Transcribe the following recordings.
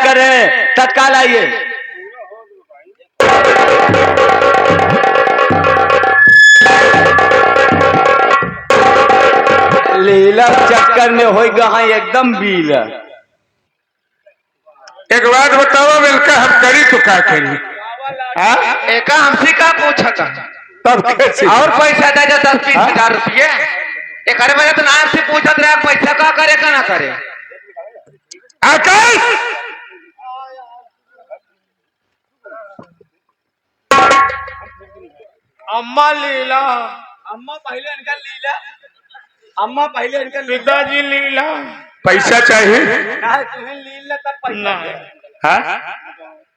करें, तत्काल आइए। लीला चक्कर में हो गया एकदम बील। एक बात बताओ मिलकर हम करी तो क्या करी? एक हमसे का पूछा था तब कैसे और पैसा दे दे 10-20 हजार रुपये। एक मैंने तो नाम से पूछा था पैसा का करे का ना करे। आकाश अम्मा लीला, अम्मा पहले इनका लीला, अम्मा पहले इनका पिताजी लीला। पैसा चाहिए? ना तुम्हें लीला तब पैसा हाँ?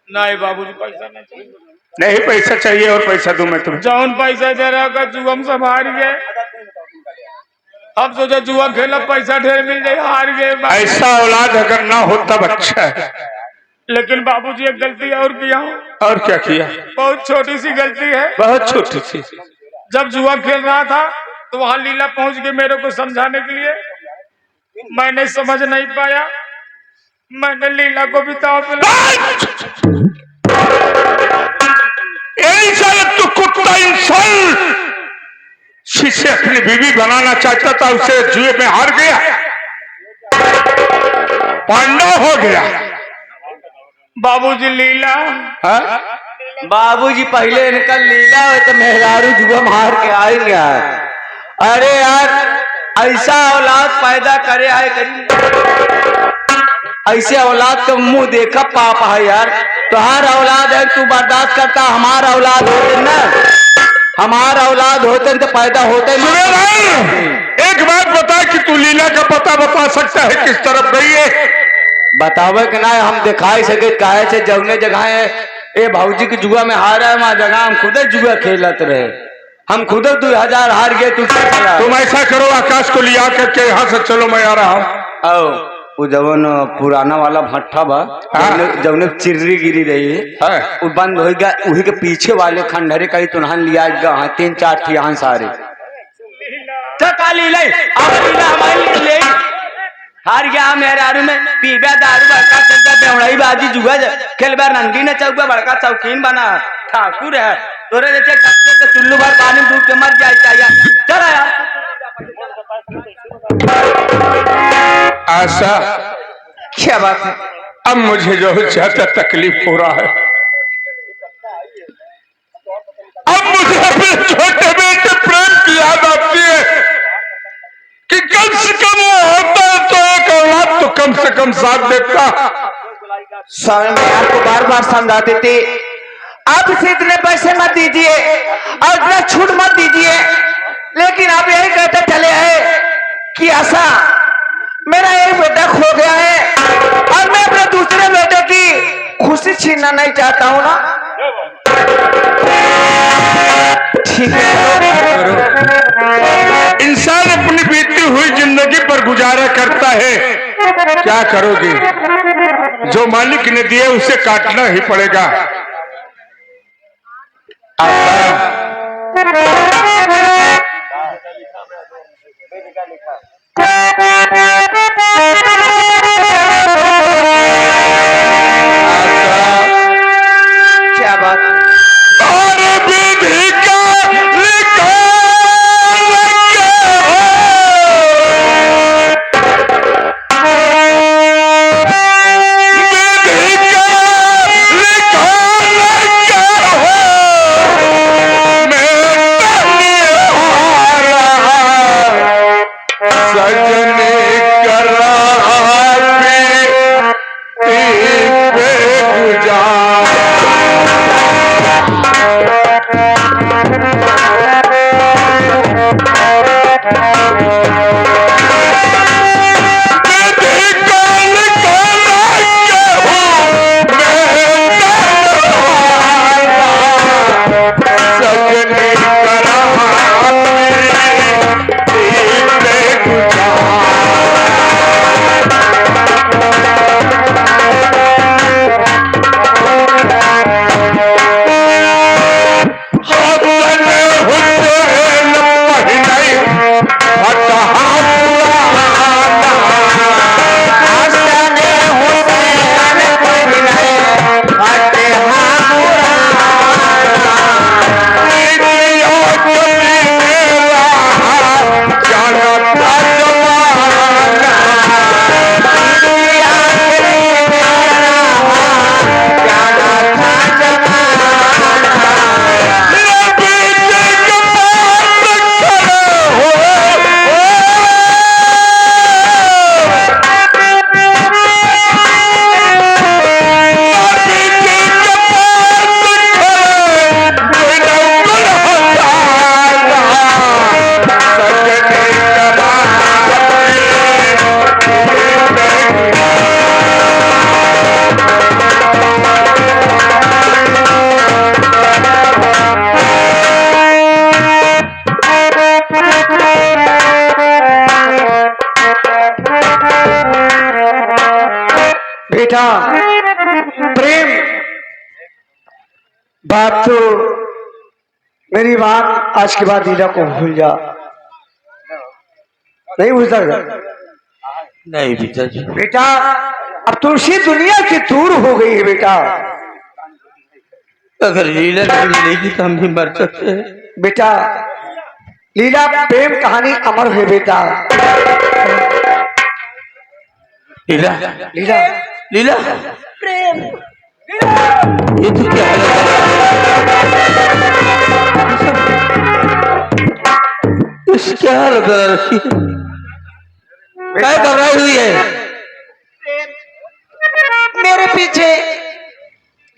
नहीं बाबूजी पैसा नहीं चाहिए। नहीं पैसा चाहिए और पैसा दूं मैं तुम्हें। जौन पैसा दे रहा होगा जुआ में सब हार गए। अब सोचा जुआ खेला पैसा ढेर मिल जाए, हार गए। ऐसा औलाद अगर ना हो तब अच्छा है। लेकिन बाबूजी एक गलती और किया। और क्या किया? बहुत छोटी सी गलती है। बहुत छोटी सी। जब जुआ खेल रहा था तो वहां लीला पहुंच गई मेरे को समझाने के लिए। मैंने समझ नहीं पाया, मैंने लीला को भी ताव पे तू कुत्ता इंसान जिसे अपनी बीवी बनाना चाहता था उसे जुए में हार गया, पांडव हो गया। बाबूजी लीला। हाँ? बाबूजी पहले इनका लीला हो तो मेहरारू जुआ मार के आ गया। अरे यार ऐसा औलाद पैदा करे आए करी, ऐसे औलाद का मुंह देखा पाप है यार। तुहार औलाद है तू बर्दाश्त करता, हमारा औलाद होते ना, हमारा औलाद होते तो पैदा होते। एक बात बता कि तू लीला का पता बता सकता है किस तरफ गई है? बतावे के ना हम दिखाई सके काहे से जौने जगह है ए भाऊजी की जुआ में हारा है वहां जगह हम खुद जुआ खेलत रहे, हम खुद 2000 हार गए। तुम ऐसा करो आकाश को लिया करके यहाँ से चलो, मैं आ रहा हूँ। आओ वो जवन पुराना वाला भट्ठा बा जौने चिर्री गिरी रही है वो बंद हो गया, उही के पीछे वाले खंडहरे का ही तुनहन लिया गया। 3-4 ठियान सारे ले हार गया मेहरारू में पीबा दारू बड़का चलता बेवड़ाई बाजी जुआ खेलबा रंगी न चौका बड़का शौकीन बना ठाकुर है तोरे जैसे कपड़े तो चुल्लू भर पानी डूब के मर जाए चाहिए। चलो यार आशा क्या बात है? अब मुझे जो ज्यादा तकलीफ हो रहा है, अब मुझे अपने छोटे बेटे प्रेम की याद आती है कि कम से कम वो होता तो एक औलाद तो कम से कम साथ देता। स्वामी मैं आपको बार बार समझाते थे आप इसे इतने पैसे मत दीजिए और इतना छूट मत दीजिए, लेकिन आप यही कहते चले हैं कि ऐसा मेरा एक बेटा खो गया है और मैं अपने दूसरे बेटे की खुशी छीनना नहीं चाहता हूँ ना। ठीक है, इंसान अपनी बीती हुई जिंदगी पर गुजारा करता है, क्या करोगे? जो मालिक ने दिए उसे काटना ही पड़ेगा। क्या बात और विधि का लिखा सजने करा बेटा प्रेम बात तो मेरी बात आज के बाद लीला को भूल जा। नहीं भूलता नहीं पिताजी। बेटा अब तो उसी दुनिया से दूर हो गई है बेटा। अगर लीला नहीं मिलेगी तो हम भी मर सकते हैं। बेटा लीला प्रेम कहानी अमर है बेटा। लीला लीला लीला प्रेम ये तो क्या क्या लग रहा क्या घबराई हुई है? मेरे पीछे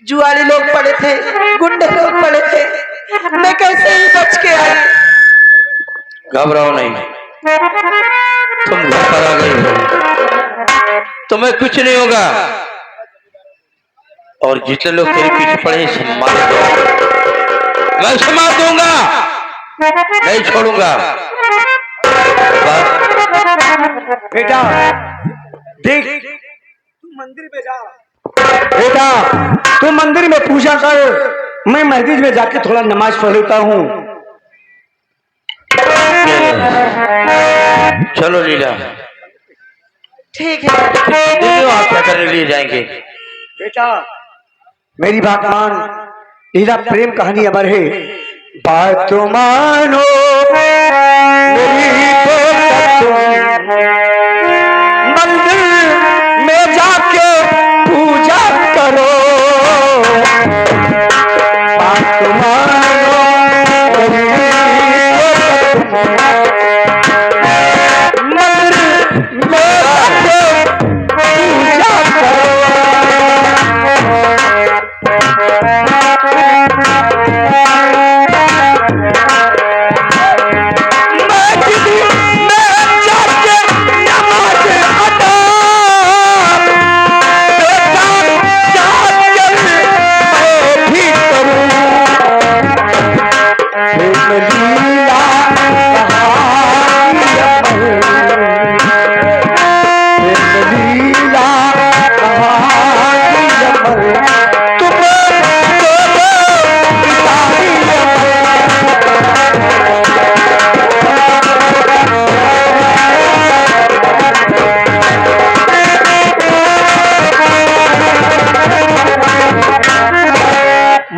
जुआरी लोग पड़े थे, गुंडे लोग पड़े थे, मैं कैसे ही बच के आई। घबराओ नहीं, तुम घर पर आ गई हो, तुम्हें कुछ नहीं होगा। और जितने लोग तेरे पीछे पड़े सम्मान दो, मैं सम्मान दूंगा, नहीं छोड़ूंगा। बेटा देख मंदिर में जा बेटा, तू मंदिर में पूजा कर, मैं मस्जिद में जाके थोड़ा नमाज पढ़ लेता हूँ। चलो लीला, ठीक है। देखिए वहां क्या करने के लिए जाएंगे। बेटा मेरी बात मान, लीला प्रेम कहानी अमर है। बात तो मानो मेरी मंदिर में जाके पूजा करो। बात तो मानो मंदिर में जाके पूजा करो।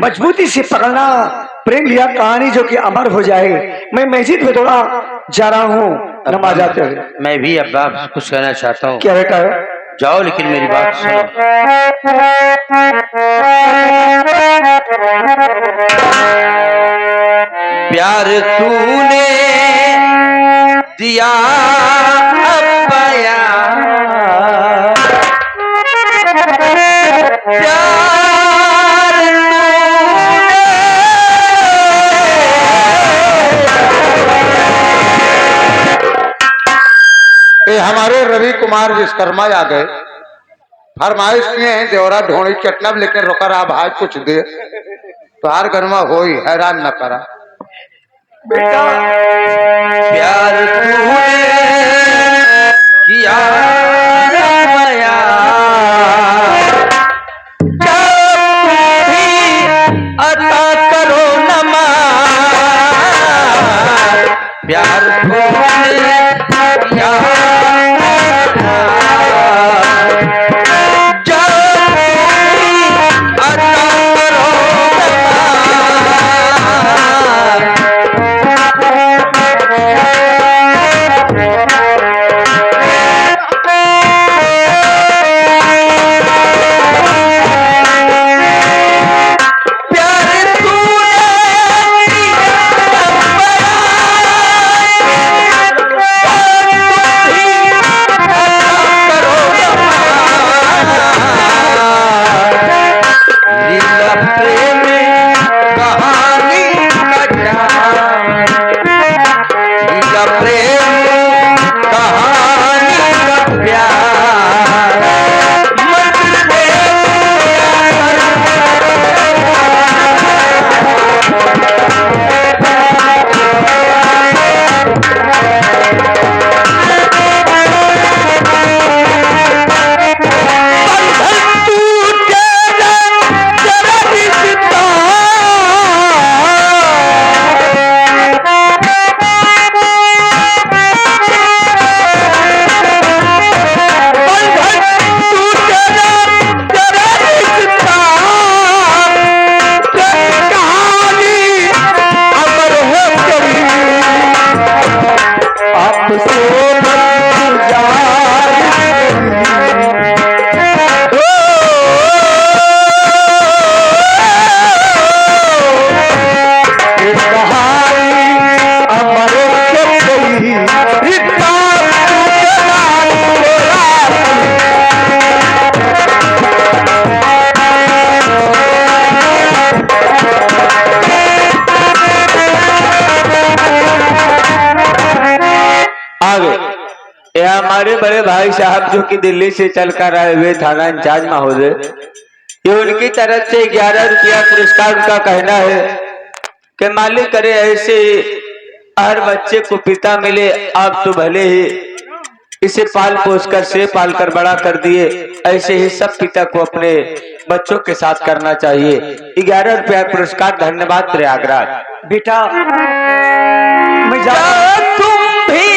मजबूती से पकड़ना प्रेम लिया कहानी जो कि अमर हो जाए। मैं मस्जिद में थोड़ा जा रहा हूँ नमाज आते हुए। मैं भी अब्बा कुछ कहना चाहता हूँ। क्या बेटा? जाओ लेकिन मेरी बात सुनो। प्यार तूने दिया अब्बाया, हमारे रवि कुमार विश्वकर्मा आ गए, फरमाइश किए हैं देवरा ढोणी चटनब, लेकिन रोकर आप भाई कुछ दे तो हर गरमा हो ही हैरान न करा। बेटा प्यार तूने किया अब्बाया, अता करो नमाज। प्यार तूने किया हमारे बड़े भाई साहब जो कि दिल्ली से चल कर आए हुए थाना इंचार्ज महोदय, ये उनकी तरफ से 11 रुपया पुरस्कार। उनका कहना है कि मालिक करे ऐसे हर बच्चे को पिता मिले। आप तो भले ही इसे पाल पोस कर से पाल कर बड़ा कर दिए, ऐसे ही सब पिता को अपने बच्चों के साथ करना चाहिए। 11 रुपया पुरस्कार। धन्यवाद प्रयागराज। बेटा मैं जा तुम भी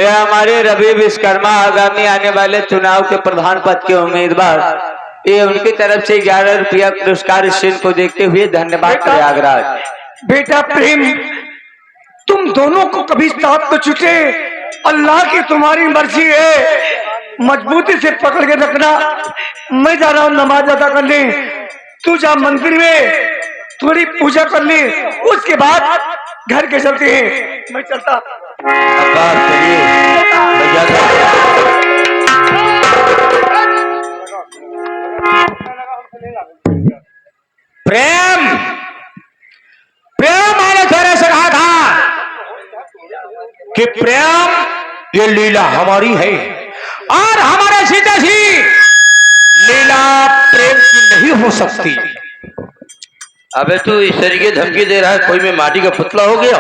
हमारे रवि विश्वकर्मा आगामी आने वाले चुनाव के प्रधान पद के उम्मीदवार, ये उनकी तरफ से 11 रुपया पुरस्कार। इस सीन को देखते हुए धन्यवाद प्रयागराज। बेटा प्रेम, तुम दोनों को कभी साथ तो छूटे, अल्लाह की तुम्हारी मर्जी है। मजबूती से पकड़ के रखना। मैं जा रहा हूँ नमाज अदा करने, तू जा मंदिर में थोड़ी पूजा कर ले, उसके बाद घर के चलते हैं। मैं चलता। प्रेम प्रेम मैंने तेरे से कहा था कि प्रेम ये लीला हमारी है और हमारे सीते सी लीला प्रेम की नहीं हो सकती। अबे तू इस तरीके धमकी दे रहा है, कोई मैं माटी का पुतला हो गया?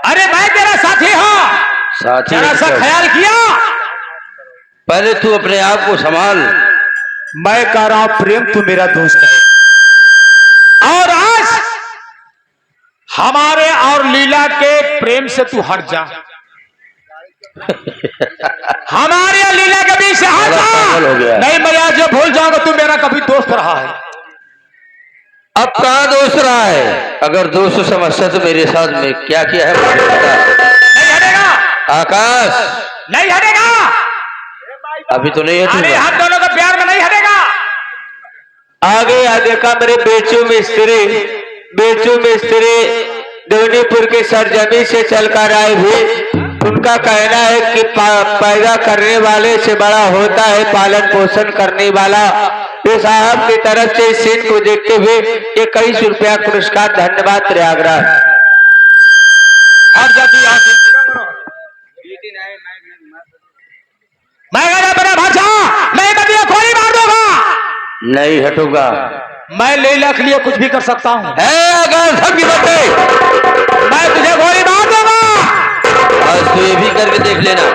अरे मैं तेरा साथी हूँ, साथी जरा सा ख्याल किया। पहले तू अपने आप को संभाल। मैं कह रहा हूं प्रेम तू मेरा दोस्त है और आज हमारे और लीला के प्रेम से तू हट जा। हमारे और लीला के बीच से हट जा। नहीं मैं आज जो भूल जाऊंगा तू मेरा कभी दोस्त रहा है। अब कहाँ दोस्त रहा है? अगर दोस्त समझता तो मेरे साथ में क्या किया है मुझे पता। नहीं हटेगा आकाश, नहीं हटेगा। अभी तो नहीं अरे हटेगा। हम दोनों का प्यार में नहीं हटेगा। आगे आ देखा मेरे बेचू मिस्त्री देवनीपुर के सरजमी से चलकर आए हुए। उनका कहना है कि पैदा करने वाले से बड़ा होता है पालन पोषण करने वाला। ये साहब की तरफ से इस सीन को देखते हुए 21 रुपया पुरस्कार। धन्यवाद प्रयागराज। हट जाती है मैं मेरा भाषा मैं बदिया खोली मार दूंगा। नहीं हटूंगा। मैं लीला के लिए कुछ भी कर सकता हूँ। अगर सब मैं तुझे गोली मार दूंगा। बस तू ये भी करके देख लेना।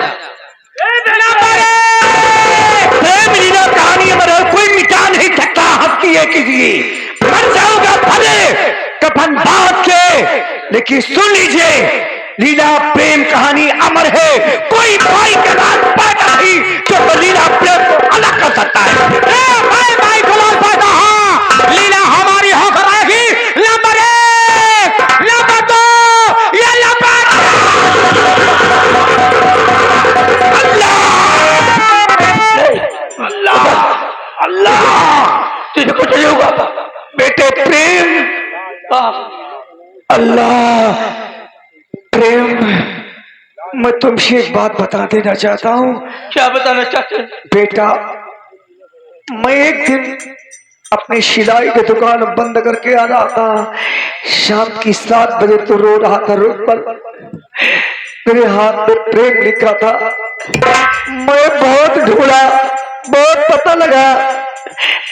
लीला कहानी हमारा कोई मिटा नहीं सकता। हस्ती है किसी मर जाऊंगा भले कफन बात के, लेकिन सुन लीजिए लीला प्रेम कहानी अमर है। कोई भाई के साथ पैदा नहीं जो लीला प्रेम को अलग कर सकता है। भाई भाई को लाल पैदा हाँ लीला हमारी होकर आएगी। नंबर 1 नंबर 2 ये नंबर अल्लाह तुझे कुछ नहीं होगा बेटे। प्रेम अल्लाह प्रेम, मैं तुमसे एक बात बता देना चाहता हूँ। क्या बताना चाहते हैं? बेटा मैं एक दिन अपनी सिलाई की दुकान बंद करके आ रहा था। शाम की 7 बजे तो रो रहा था रोड पर। मेरे हाथ में प्रेम लिखा था। मैं बहुत ढूंढा, बहुत पता लगा,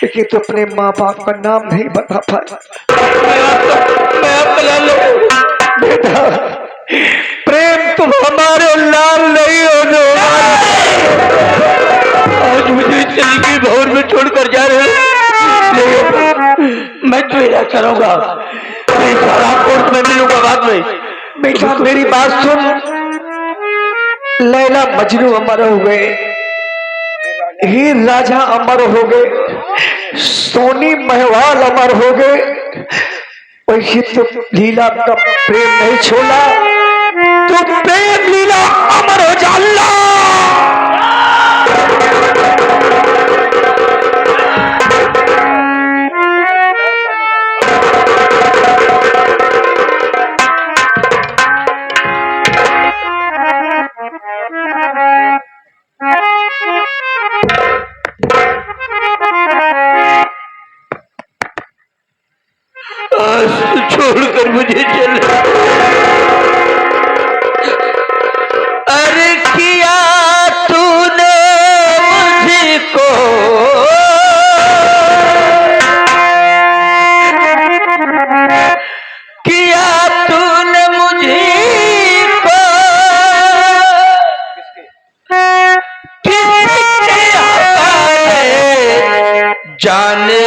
लेकिन तो अपने माँ बाप का नाम नहीं बता पाया। बेटा प्रेम तुम हमारे लाल नहीं हो। आज मुझे चली की भवन में छोड़कर जा रहे हो, क्या करूंगा? मैं सारा कोर्ट में मिलूंगा बाद में। बेटा मेरी बात सुन, लैला मजनू अमर हो गए, हीर राजा अमर हो गए, सोनी महवाल अमर हो गए, वैसे तो लीला का प्रेम नहीं छोड़ा, तो प्रेम लीला अमर हो जा। छोड़कर मुझे चले। अरे किया तूने मुझको, किया तूने मुझको किसके हवाले जाने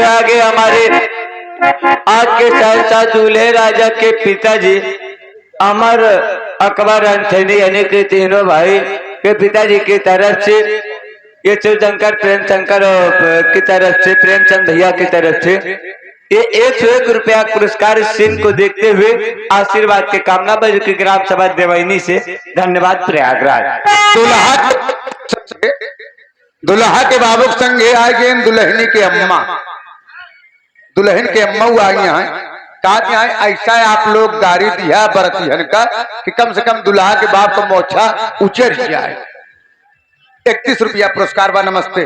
आगे हमारे आपके सहसा दूल्हे राजा के पिताजी अमर अकबर अंथनी यानी कि तीनों भाई के पिताजी की तरफ से ये शिवशंकर प्रेम शंकर की तरफ से प्रेमचंद भैया की तरफ से ये 101 रुपया पुरस्कार सिंह को देखते हुए आशीर्वाद के कामना बज की ग्राम सभा देवैनी से धन्यवाद प्रयागराज। दुल्हा के बाबू संगे आए गए दुल्हनी के अम्मा, दुल्हन के अम्मा आई हैं, कहा ऐसा आप लोग गाड़ी दिया बरतिहन का कि कम से कम दुल्हा के बाप को मोछा उचर जाए। 31 रुपया पुरस्कार बा। नमस्ते।